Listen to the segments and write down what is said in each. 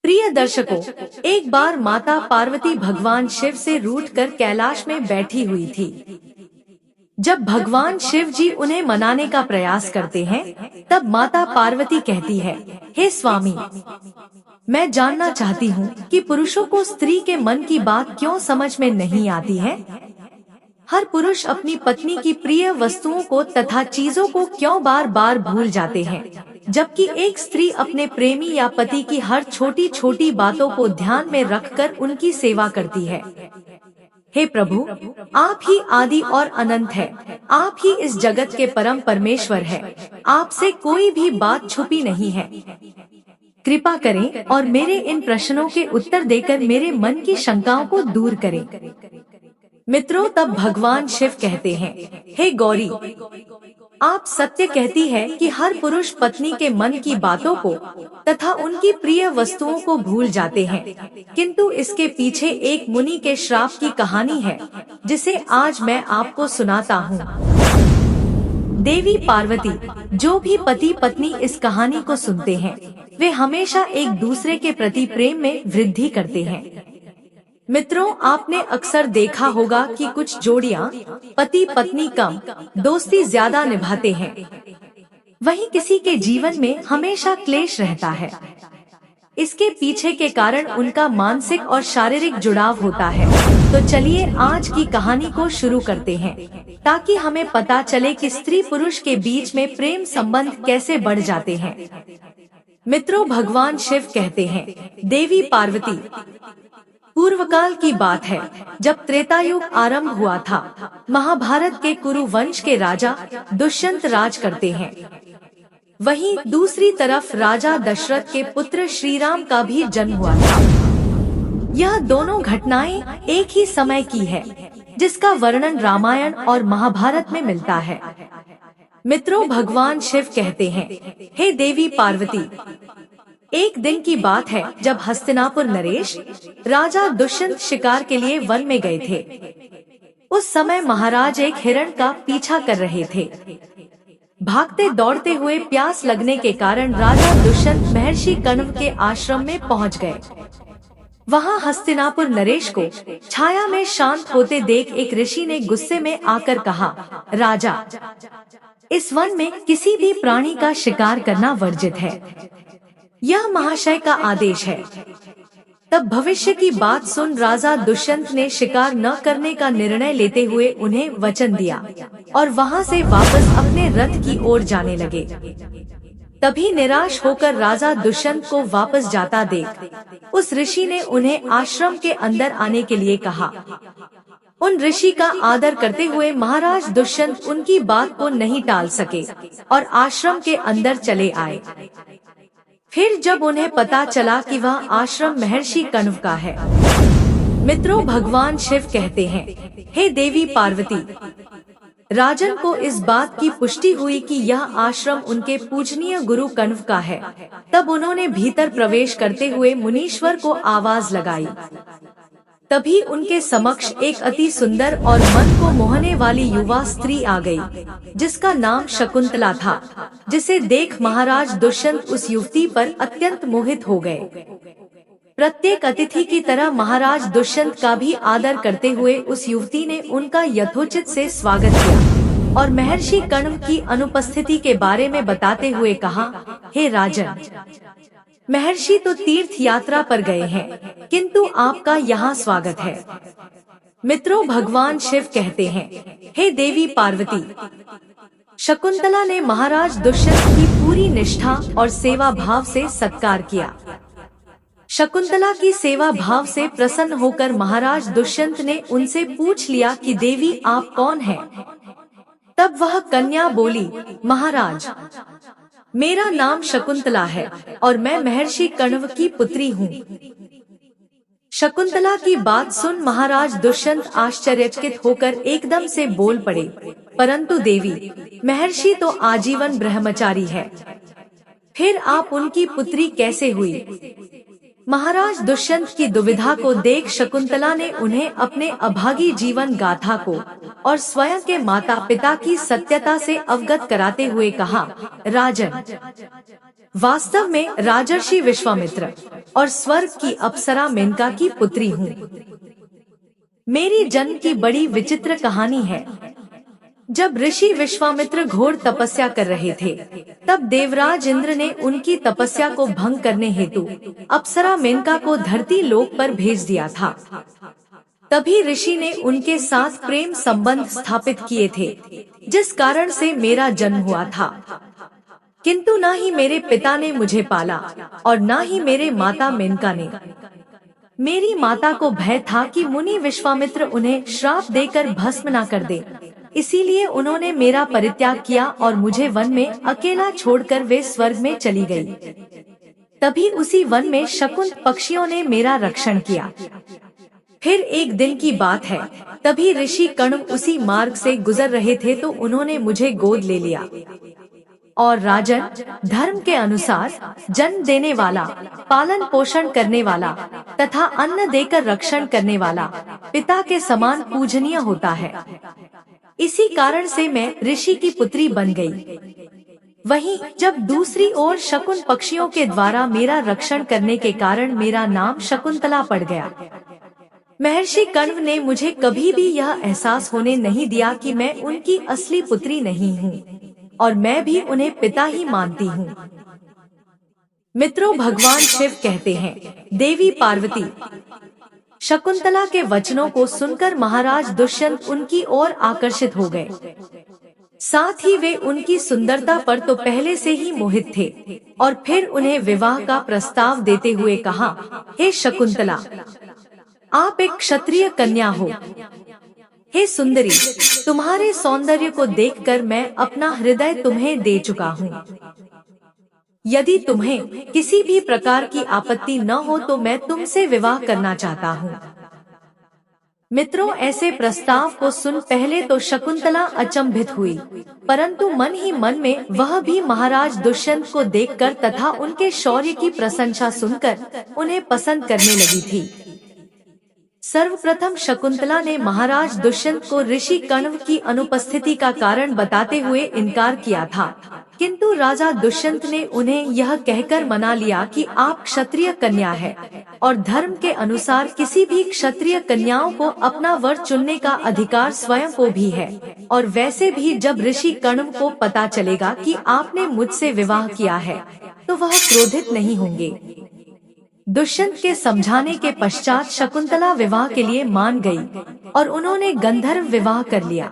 प्रिय दर्शकों, एक बार माता पार्वती भगवान शिव से रूठकर कैलाश में बैठी हुई थी। जब भगवान शिव जी उन्हें मनाने का प्रयास करते हैं, तब माता पार्वती कहती है, हे स्वामी, मैं जानना चाहती हूँ कि पुरुषों को स्त्री के मन की बात क्यों समझ में नहीं आती है। हर पुरुष अपनी पत्नी की प्रिय वस्तुओं को तथा चीजों को क्यों बार बार भूल जाते हैं, जबकि एक स्त्री अपने प्रेमी या पति की हर छोटी छोटी बातों को ध्यान में रखकर उनकी सेवा करती है। हे प्रभु, आप ही आदि और अनंत है, आप ही इस जगत के परम परमेश्वर है, आपसे कोई भी बात छुपी नहीं है। कृपा करें और मेरे इन प्रश्नों के उत्तर देकर मेरे मन की शंकाओं को दूर करें। मित्रों, तब भगवान शिव कहते हैं, हे गौरी, आप सत्य कहती है कि हर पुरुष पत्नी के मन की बातों को तथा उनकी प्रिय वस्तुओं को भूल जाते हैं, किंतु इसके पीछे एक मुनि के श्राप की कहानी है, जिसे आज मैं आपको सुनाता हूँ। देवी पार्वती, जो भी पति पत्नी इस कहानी को सुनते हैं, वे हमेशा एक दूसरे के प्रति प्रेम में वृद्धि करते हैं। मित्रों, आपने अक्सर देखा होगा कि कुछ जोड़ियां पति पत्नी कम, दोस्ती ज्यादा निभाते हैं, वहीं किसी के जीवन में हमेशा क्लेश रहता है। इसके पीछे के कारण उनका मानसिक और शारीरिक जुड़ाव होता है। तो चलिए आज की कहानी को शुरू करते हैं, ताकि हमें पता चले कि स्त्री पुरुष के बीच में प्रेम संबंध कैसे बढ़ जाते हैं। मित्रों, भगवान शिव कहते हैं, देवी पार्वती, पूर्वकाल की बात है, जब त्रेतायुग आरंभ हुआ था। महाभारत के कुरु वंश के राजा दुष्यंत राज करते हैं। वहीं दूसरी तरफ राजा दशरथ के पुत्र श्री राम का भी जन्म हुआ था। यह दोनों घटनाएं एक ही समय की है, जिसका वर्णन रामायण और महाभारत में मिलता है। मित्रों, भगवान शिव कहते हैं, हे देवी पार्वती, एक दिन की बात है जब हस्तिनापुर नरेश राजा दुष्यंत शिकार के लिए वन में गए थे। उस समय महाराज एक हिरण का पीछा कर रहे थे। भागते दौड़ते हुए प्यास लगने के कारण राजा दुष्यंत महर्षि कण्व के आश्रम में पहुंच गए। वहां हस्तिनापुर नरेश को छाया में शांत होते देख एक ऋषि ने गुस्से में आकर कहा, राजा, इस वन में किसी भी प्राणी का शिकार करना वर्जित है, यह महाशय का आदेश है। तब भविष्य की बात सुन राजा दुष्यंत ने शिकार न करने का निर्णय लेते हुए उन्हें वचन दिया और वहां से वापस अपने रथ की ओर जाने लगे। तभी निराश होकर राजा दुष्यंत को वापस जाता देख उस ऋषि ने उन्हें आश्रम के अंदर आने के लिए कहा। उन ऋषि का आदर करते हुए महाराज दुष्यंत उनकी बात को नहीं टाल सके और आश्रम के अंदर चले आए। फिर जब उन्हें पता चला कि वह आश्रम महर्षि कण्व का है, मित्रों, भगवान शिव कहते हैं, हे देवी पार्वती, राजन को इस बात की पुष्टि हुई कि यह आश्रम उनके पूजनीय गुरु कण्व का है। तब उन्होंने भीतर प्रवेश करते हुए मुनीश्वर को आवाज लगाई। तभी उनके समक्ष एक अति सुंदर और मन को मोहने वाली युवा स्त्री आ गई, जिसका नाम शकुंतला था, जिसे देख महाराज दुष्यंत उस युवती पर अत्यंत मोहित हो गए। प्रत्येक अतिथि की तरह महाराज दुष्यंत का भी आदर करते हुए उस युवती ने उनका यथोचित से स्वागत किया और महर्षि कण्व की अनुपस्थिति के बारे में बताते हुए कहा, हे राजन, महर्षि तो तीर्थ यात्रा पर गए हैं, किंतु आपका यहाँ स्वागत है। मित्रों, भगवान शिव कहते हैं, हे देवी पार्वती, शकुंतला ने महाराज दुष्यंत की पूरी निष्ठा और सेवा भाव से सत्कार किया। शकुंतला की सेवा भाव से प्रसन्न होकर महाराज दुष्यंत ने उनसे पूछ लिया कि देवी, आप कौन हैं? तब वह कन्या बोली, महाराज, मेरा नाम शकुंतला है और मैं महर्षि कण्व की पुत्री हूँ। शकुंतला की बात सुन महाराज दुष्यंत आश्चर्यचकित होकर एकदम से बोल पड़े, परंतु देवी, महर्षि तो आजीवन ब्रह्मचारी है, फिर आप उनकी पुत्री कैसे हुई? महाराज दुष्यंत की दुविधा को देख शकुंतला ने उन्हें अपने अभागी जीवन गाथा को और स्वयं के माता पिता की सत्यता से अवगत कराते हुए कहा, राजन, वास्तव में राजर्षि विश्वामित्र और स्वर्ग की अप्सरा मेनका की पुत्री हूँ। मेरी जन्म की बड़ी विचित्र कहानी है। जब ऋषि विश्वामित्र घोर तपस्या कर रहे थे, तब देवराज इंद्र ने उनकी तपस्या को भंग करने हेतु अप्सरा मेनका को धरती लोक पर भेज दिया था। तभी ऋषि ने उनके साथ प्रेम संबंध स्थापित किए थे, जिस कारण से मेरा जन्म हुआ था। किंतु न ही मेरे पिता ने मुझे पाला और न ही मेरे माता मेनका ने। मेरी माता को भय था कि मुनि विश्वामित्र उन्हें श्राप देकर भस्म न कर दे, इसीलिए उन्होंने मेरा परित्याग किया और मुझे वन में अकेला छोड़कर वे स्वर्ग में चली गई। तभी उसी वन में शकुन पक्षियों ने मेरा रक्षण किया। फिर एक दिन की बात है, तभी ऋषि कण्व उसी मार्ग से गुजर रहे थे तो उन्होंने मुझे गोद ले लिया और राजन, धर्म के अनुसार जन्म देने वाला, पालन पोषण करने वाला तथा अन्न देकर रक्षण करने वाला पिता के समान पूजनीय होता है। इसी कारण से मैं ऋषि की पुत्री बन गई। वहीं जब दूसरी ओर शकुन पक्षियों के द्वारा मेरा रक्षण करने के कारण मेरा नाम शकुंतला पड़ गया। महर्षि कण्व ने मुझे कभी भी यह एहसास होने नहीं दिया कि मैं उनकी असली पुत्री नहीं हूँ और मैं भी उन्हें पिता ही मानती हूँ। मित्रों, भगवान शिव कहते हैं, देवी पार्वती। शकुंतला के वचनों को सुनकर महाराज दुष्यंत उनकी ओर आकर्षित हो गए। साथ ही वे उनकी सुंदरता पर तो पहले से ही मोहित थे और फिर उन्हें विवाह का प्रस्ताव देते हुए कहा, हे शकुंतला, आप एक क्षत्रिय कन्या हो। हे सुंदरी, तुम्हारे सौंदर्य को देखकर मैं अपना हृदय तुम्हें दे चुका हूँ। यदि तुम्हें किसी भी प्रकार की आपत्ति न हो तो मैं तुमसे विवाह करना चाहता हूँ। मित्रों, ऐसे प्रस्ताव को सुन पहले तो शकुंतला अचंभित हुई, परंतु मन ही मन में वह भी महाराज दुष्यंत को देखकर तथा उनके शौर्य की प्रशंसा सुनकर उन्हें पसंद करने लगी थी। सर्वप्रथम शकुंतला ने महाराज दुष्यंत को ऋषि कण्व की अनुपस्थिति का कारण बताते हुए इनकार किया था, किंतु राजा दुष्यंत ने उन्हें यह कहकर मना लिया कि आप क्षत्रिय कन्या है और धर्म के अनुसार किसी भी क्षत्रिय कन्याओं को अपना वर चुनने का अधिकार स्वयं को भी है, और वैसे भी जब ऋषि कण्व को पता चलेगा कि आपने मुझसे विवाह किया है तो वह क्रोधित नहीं होंगे। दुष्यंत के समझाने के पश्चात शकुंतला विवाह के लिए मान गई और उन्होंने गंधर्व विवाह कर लिया।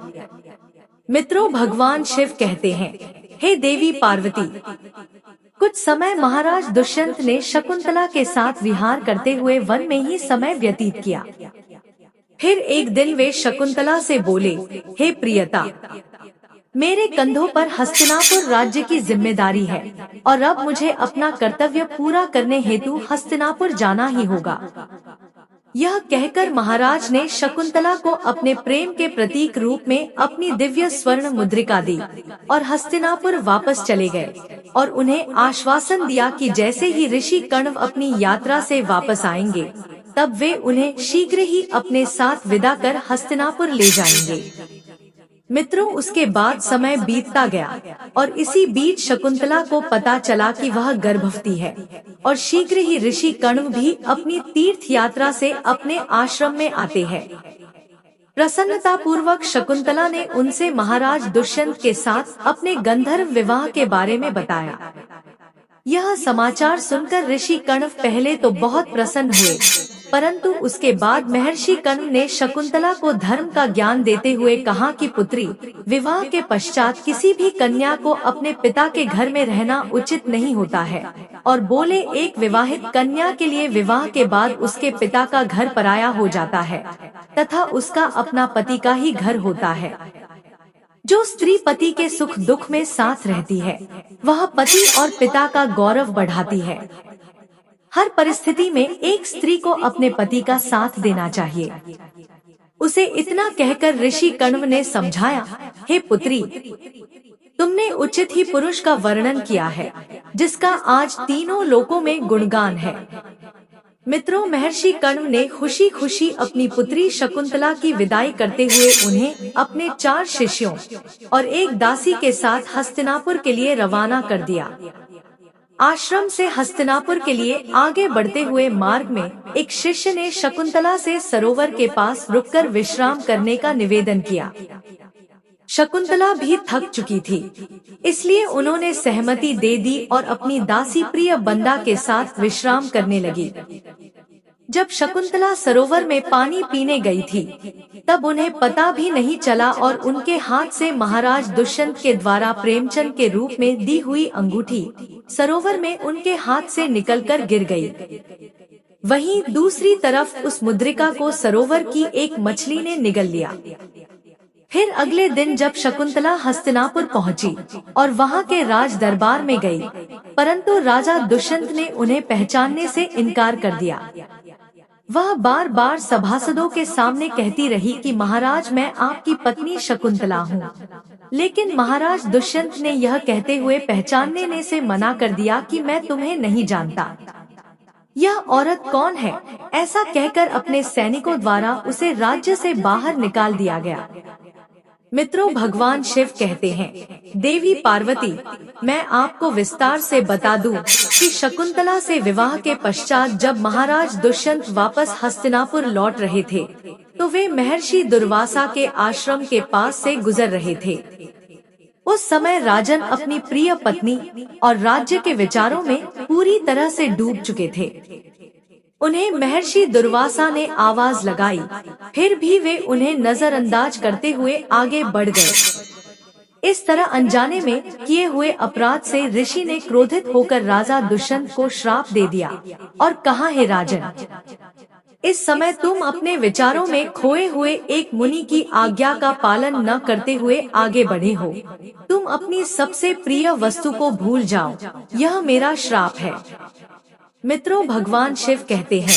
मित्रों, भगवान शिव कहते हैं, हे देवी पार्वती। कुछ समय महाराज दुष्यंत ने शकुंतला के साथ विहार करते हुए वन में ही समय व्यतीत किया। फिर एक दिन वे शकुंतला से बोले, हे प्रियता, मेरे कंधों पर हस्तिनापुर राज्य की जिम्मेदारी है और अब मुझे अपना कर्तव्य पूरा करने हेतु हस्तिनापुर जाना ही होगा। यह कहकर महाराज ने शकुंतला को अपने प्रेम के प्रतीक रूप में अपनी दिव्य स्वर्ण मुद्रिका दी और हस्तिनापुर वापस चले गए और उन्हें आश्वासन दिया कि जैसे ही ऋषि कण्व अपनी यात्रा से वापस आएंगे तब वे उन्हें शीघ्र ही अपने साथ विदा कर हस्तिनापुर ले जाएंगे। मित्रों, उसके बाद समय बीतता गया और इसी बीच शकुंतला को पता चला कि वह गर्भवती है और शीघ्र ही ऋषि कण्व भी अपनी तीर्थ यात्रा से अपने आश्रम में आते हैं। प्रसन्नता पूर्वक शकुंतला ने उनसे महाराज दुष्यंत के साथ अपने गंधर्व विवाह के बारे में बताया। यह समाचार सुनकर ऋषि कण्व पहले तो बहुत प्रसन्न हुए, परंतु उसके बाद महर्षि कण्व ने शकुंतला को धर्म का ज्ञान देते हुए कहा कि पुत्री, विवाह के पश्चात किसी भी कन्या को अपने पिता के घर में रहना उचित नहीं होता है और बोले, एक विवाहित कन्या के लिए विवाह के बाद उसके पिता का घर पराया हो जाता है तथा उसका अपना पति का ही घर होता है। जो स्त्री पति के सुख दुख में साथ रहती है वह पति और पिता का गौरव बढ़ाती है। हर परिस्थिति में एक स्त्री को अपने पति का साथ देना चाहिए। उसे इतना कहकर ऋषि कण्व ने समझाया, हे पुत्री, तुमने उचित ही पुरुष का वर्णन किया है जिसका आज तीनों लोकों में गुणगान है। मित्रों, महर्षि कण्व ने खुशी खुशी अपनी पुत्री शकुंतला की विदाई करते हुए उन्हें अपने 4 शिष्यों और एक दासी के साथ हस्तिनापुर के लिए रवाना कर दिया। आश्रम से हस्तिनापुर के लिए आगे बढ़ते हुए मार्ग में एक शिष्य ने शकुंतला से सरोवर के पास रुककर विश्राम करने का निवेदन किया। शकुंतला भी थक चुकी थी, इसलिए उन्होंने सहमति दे दी और अपनी दासी प्रिय बंदा के साथ विश्राम करने लगी। जब शकुंतला सरोवर में पानी पीने गई थी, तब उन्हें पता भी नहीं चला और उनके हाथ से महाराज दुष्यंत के द्वारा प्रेमचंद के रूप में दी हुई अंगूठी सरोवर में उनके हाथ से निकलकर गिर गई। वहीं दूसरी तरफ उस मुद्रिका को सरोवर की एक मछली ने निगल लिया। फिर अगले दिन जब शकुंतला हस्तिनापुर पहुंची और वहां के राज दरबार में गई, परंतु राजा दुष्यंत ने उन्हें पहचानने से इनकार कर दिया। वह बार बार सभासदों के सामने कहती रही कि महाराज, मैं आपकी पत्नी शकुंतला हूँ, लेकिन महाराज दुष्यंत ने यह कहते हुए पहचानने से मना कर दिया कि मैं तुम्हें नहीं जानता। यह औरत कौन है? ऐसा कहकर अपने सैनिकों द्वारा उसे राज्य से बाहर निकाल दिया गया। मित्रों, भगवान शिव कहते हैं, देवी पार्वती, मैं आपको विस्तार से बता दूं कि शकुंतला से विवाह के पश्चात जब महाराज दुष्यंत वापस हस्तिनापुर लौट रहे थे, तो वे महर्षि दुर्वासा के आश्रम के पास से गुजर रहे थे। उस समय राजन अपनी प्रिय पत्नी और राज्य के विचारों में पूरी तरह से डूब चुके थे। उन्हें महर्षि दुर्वासा ने आवाज लगाई, फिर भी वे उन्हें नजरअंदाज करते हुए आगे बढ़ गए। इस तरह अनजाने में किए हुए अपराध से ऋषि ने क्रोधित होकर राजा दुष्यंत को श्राप दे दिया और कहा, हे राजन, इस समय तुम अपने विचारों में खोए हुए एक मुनि की आज्ञा का पालन न करते हुए आगे बढ़े हो। तुम अपनी सबसे प्रिय वस्तु को भूल जाओ, यह मेरा श्राप है। मित्रों, भगवान शिव कहते हैं,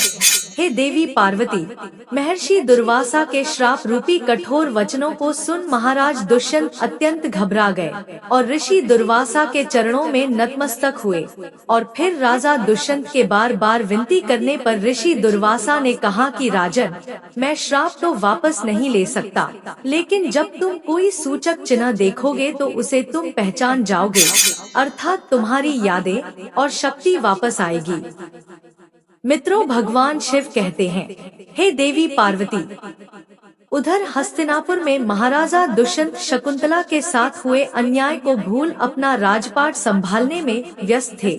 हे देवी पार्वती, महर्षि दुर्वासा के श्राप रूपी कठोर वचनों को सुन महाराज दुष्यंत अत्यंत घबरा गए और ऋषि दुर्वासा के चरणों में नतमस्तक हुए। और फिर राजा दुष्यंत के बार बार विनती करने पर ऋषि दुर्वासा ने कहा कि राजन, मैं श्राप तो वापस नहीं ले सकता, लेकिन जब तुम कोई सूचक चिन्ह देखोगे तो उसे तुम पहचान जाओगे, अर्थात तुम्हारी यादें और शक्ति वापस आएगी। मित्रों, भगवान शिव कहते हैं, हे देवी पार्वती, उधर हस्तिनापुर में महाराजा दुष्यंत शकुंतला के साथ हुए अन्याय को भूल अपना राजपाट संभालने में व्यस्त थे।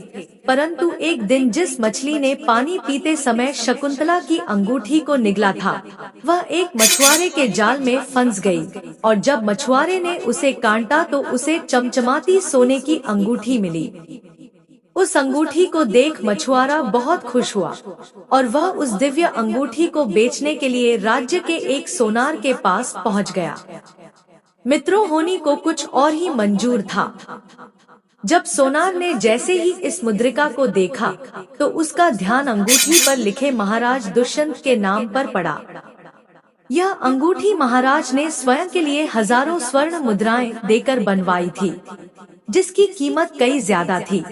परंतु एक दिन जिस मछली ने पानी पीते समय शकुंतला की अंगूठी को निगला था, वह एक मछुआरे के जाल में फंस गई और जब मछुआरे ने उसे काटा तो उसे चमचमाती सोने की अंगूठी मिली। उस अंगूठी को देख मछुआरा बहुत खुश हुआ और वह उस दिव्य अंगूठी को बेचने के लिए राज्य के एक सोनार के पास पहुंच गया। मित्रों, होनी को कुछ और ही मंजूर था। जब सोनार ने जैसे ही इस मुद्रिका को देखा तो उसका ध्यान अंगूठी पर लिखे महाराज दुष्यंत के नाम पर पड़ा। यह अंगूठी महाराज ने स्वयं के लिए हजारों स्वर्ण मुद्राएं देकर बनवाई थी, जिसकी कीमत कई ज्यादा थी,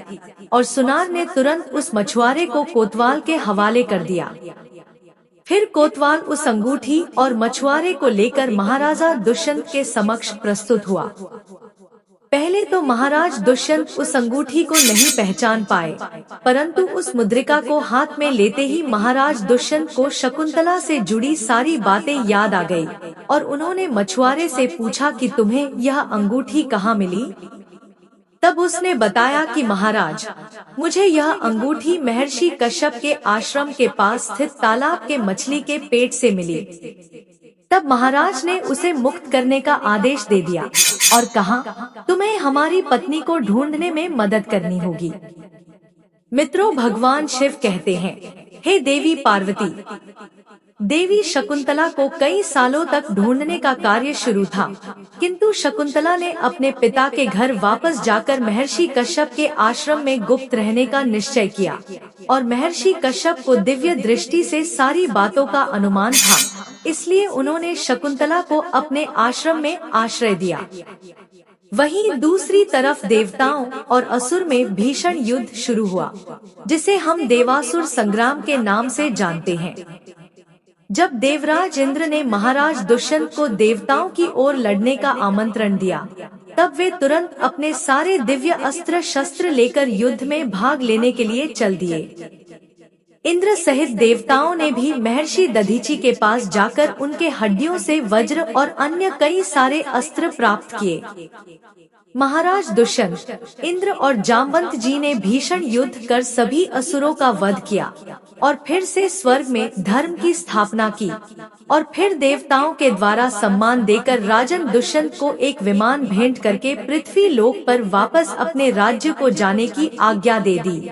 और सुनार ने तुरंत उस मछुआरे को कोतवाल के हवाले कर दिया। फिर कोतवाल उस अंगूठी और मछुआरे को लेकर महाराजा दुष्यंत के समक्ष प्रस्तुत हुआ। पहले तो महाराज दुष्यंत उस अंगूठी को नहीं पहचान पाए, परंतु उस मुद्रिका को हाथ में लेते ही महाराज दुष्यंत को शकुंतला से जुड़ी सारी बातें याद आ गई और उन्होंने मछुआरे से पूछा कि तुम्हें यह अंगूठी कहाँ मिली? तब उसने बताया कि महाराज, मुझे यह अंगूठी महर्षि कश्यप के आश्रम के पास स्थित तालाब के मछली के पेट से मिली। तब महाराज ने उसे मुक्त करने का आदेश दे दिया और कहा, तुम्हें हमारी पत्नी को ढूंढने में मदद करनी होगी। मित्रों, भगवान शिव कहते हैं, हे देवी पार्वती, देवी शकुंतला को कई सालों तक ढूंढने का कार्य शुरू था, किंतु शकुंतला ने अपने पिता के घर वापस जाकर महर्षि कश्यप के आश्रम में गुप्त रहने का निश्चय किया और महर्षि कश्यप को दिव्य दृष्टि से सारी बातों का अनुमान था, इसलिए उन्होंने शकुंतला को अपने आश्रम में आश्रय दिया। वहीं दूसरी तरफ देवताओं और असुर में भीषण युद्ध शुरू हुआ, जिसे हम देवासुर संग्राम के नाम से जानते हैं। जब देवराज इंद्र ने महाराज दुष्यंत को देवताओं की ओर लड़ने का आमंत्रण दिया, तब वे तुरंत अपने सारे दिव्य अस्त्र शस्त्र लेकर युद्ध में भाग लेने के लिए चल दिए। इंद्र सहित देवताओं ने भी महर्षि दधीचि के पास जाकर उनके हड्डियों से वज्र और अन्य कई सारे अस्त्र प्राप्त किए। महाराज दुष्यंत, इंद्र और जामवंत जी ने भीषण युद्ध कर सभी असुरों का वध किया और फिर से स्वर्ग में धर्म की स्थापना की और फिर देवताओं के द्वारा सम्मान देकर राजन दुष्यंत को एक विमान भेंट करके पृथ्वी लोक पर वापस अपने राज्य को जाने की आज्ञा दे दी।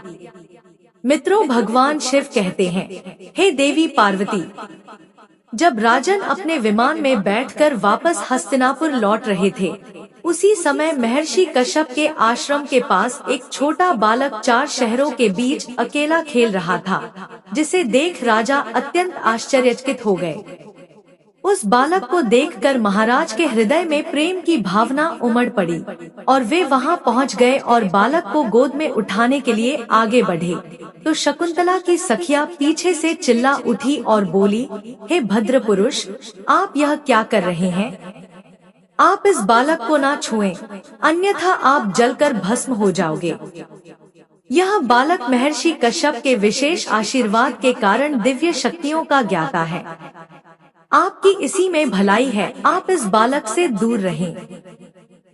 मित्रों, भगवान शिव कहते हैं, हे देवी पार्वती, जब राजन अपने विमान में बैठकर वापस हस्तिनापुर लौट रहे थे, उसी समय महर्षि कश्यप के आश्रम के पास एक छोटा बालक 4 शहरों के बीच अकेला खेल रहा था, जिसे देख राजा अत्यंत आश्चर्यचकित हो गए। उस बालक को देखकर महाराज के हृदय में प्रेम की भावना उमड़ पड़ी और वे वहां पहुंच गए और बालक को गोद में उठाने के लिए आगे बढ़े तो शकुंतला की सखिया पीछे से चिल्ला उठी और बोली, हे भद्र पुरुष, आप यह क्या कर रहे हैं? आप इस बालक को ना छुएं, अन्यथा आप जलकर भस्म हो जाओगे। यह बालक महर्षि कश्यप के विशेष आशीर्वाद के कारण दिव्य शक्तियों का ज्ञाता है। आपकी इसी में भलाई है, आप इस बालक से दूर रहें,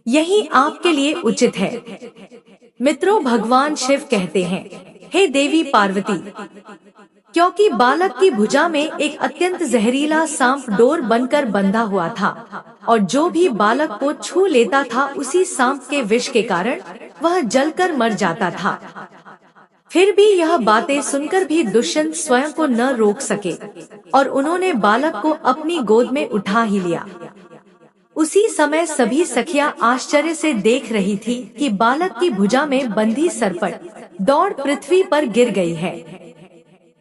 यही आपके लिए उचित है। मित्रों, भगवान शिव कहते हैं, हे देवी पार्वती, क्योंकि बालक की भुजा में एक अत्यंत जहरीला सांप डोर बनकर बंधा हुआ था और जो भी बालक को छू लेता था उसी सांप के विष के कारण वह जलकर मर जाता था। फिर भी यह बातें सुनकर भी दुष्यंत स्वयं को न रोक सके और उन्होंने बालक को अपनी गोद में उठा ही लिया। उसी समय सभी सखियां आश्चर्य से देख रही थी कि बालक की भुजा में बंधी सरपट दौड़ पृथ्वी पर गिर गई है।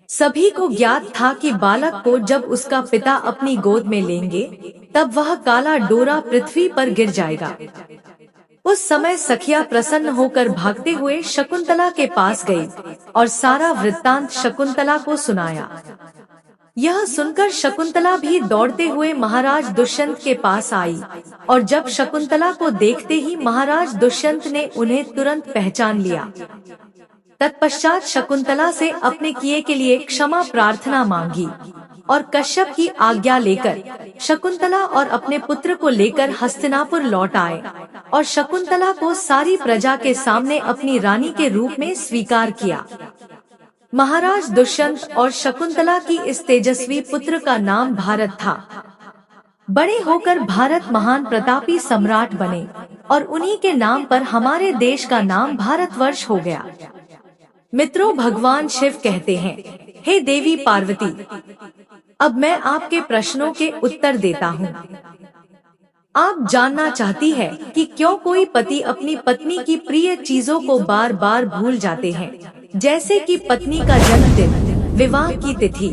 सभी को ज्ञात था कि बालक को जब उसका पिता अपनी गोद में लेंगे तब वह काला डोरा पृथ्वी पर गिर जाएगा। उस समय सखिया प्रसन्न होकर भागते हुए शकुंतला के पास गई और सारा वृत्तांत शकुंतला को सुनाया। यह सुनकर शकुंतला भी दौड़ते हुए महाराज दुष्यंत के पास आई और जब शकुंतला को देखते ही महाराज दुष्यंत ने उन्हें तुरंत पहचान लिया। तत्पश्चात शकुंतला से अपने किए के लिए क्षमा प्रार्थना मांगी और कश्यप की आज्ञा लेकर शकुंतला और अपने पुत्र को लेकर हस्तिनापुर लौट आए और शकुंतला को सारी प्रजा के सामने अपनी रानी के रूप में स्वीकार किया। महाराज दुष्यंत और शकुंतला की इस तेजस्वी पुत्र का नाम भारत था। बड़े होकर भारत महान प्रतापी सम्राट बने और उन्हीं के नाम पर हमारे देश का नाम भारतवर्ष हो गया। मित्रों, भगवान शिव कहते हैं, हे देवी पार्वती, अब मैं आपके प्रश्नों के उत्तर देता हूँ। आप जानना चाहती है कि क्यों कोई पति अपनी पत्नी की प्रिय चीजों को बार बार भूल जाते हैं, जैसे कि पत्नी का जन्मदिन, विवाह की तिथि।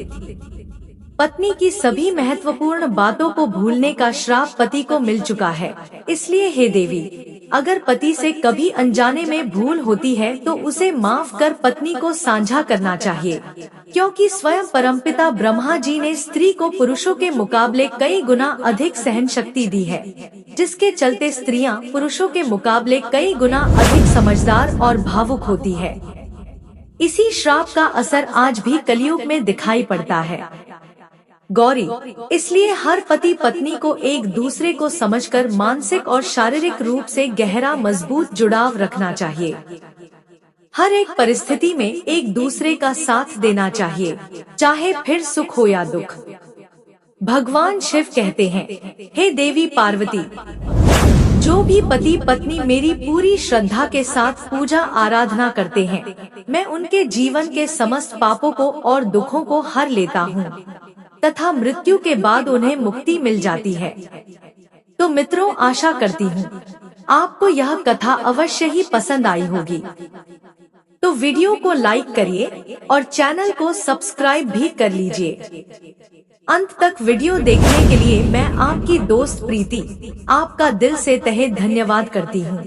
पत्नी की सभी महत्वपूर्ण बातों को भूलने का श्राप पति को मिल चुका है। इसलिए हे देवी, अगर पति से कभी अनजाने में भूल होती है तो उसे माफ कर पत्नी को साझा करना चाहिए, क्योंकि स्वयं परमपिता ब्रह्मा जी ने स्त्री को पुरुषों के मुकाबले कई गुना अधिक सहन शक्ति दी है, जिसके चलते स्त्रियां पुरुषों के मुकाबले कई गुना अधिक समझदार और भावुक होती है। इसी श्राप का असर आज भी कलयुग में दिखाई पड़ता है। गौरी, इसलिए हर पति पत्नी को एक दूसरे को समझकर मानसिक और शारीरिक रूप से गहरा मजबूत जुड़ाव रखना चाहिए। हर एक परिस्थिति में एक दूसरे का साथ देना चाहिए, चाहे फिर सुख हो या दुख। भगवान शिव कहते हैं, हे देवी पार्वती, जो भी पति पत्नी मेरी पूरी श्रद्धा के साथ पूजा आराधना करते हैं, मैं उनके जीवन के समस्त पापों को और दुखों को हर लेता हूँ तथा मृत्यु के बाद उन्हें मुक्ति मिल जाती है। तो मित्रों, आशा करती हूँ आपको यह कथा अवश्य ही पसंद आई होगी। तो वीडियो को लाइक करिए और चैनल को सब्सक्राइब भी कर लीजिए। अंत तक वीडियो देखने के लिए मैं आपकी दोस्त प्रीति आपका दिल से तहे धन्यवाद करती हूँ।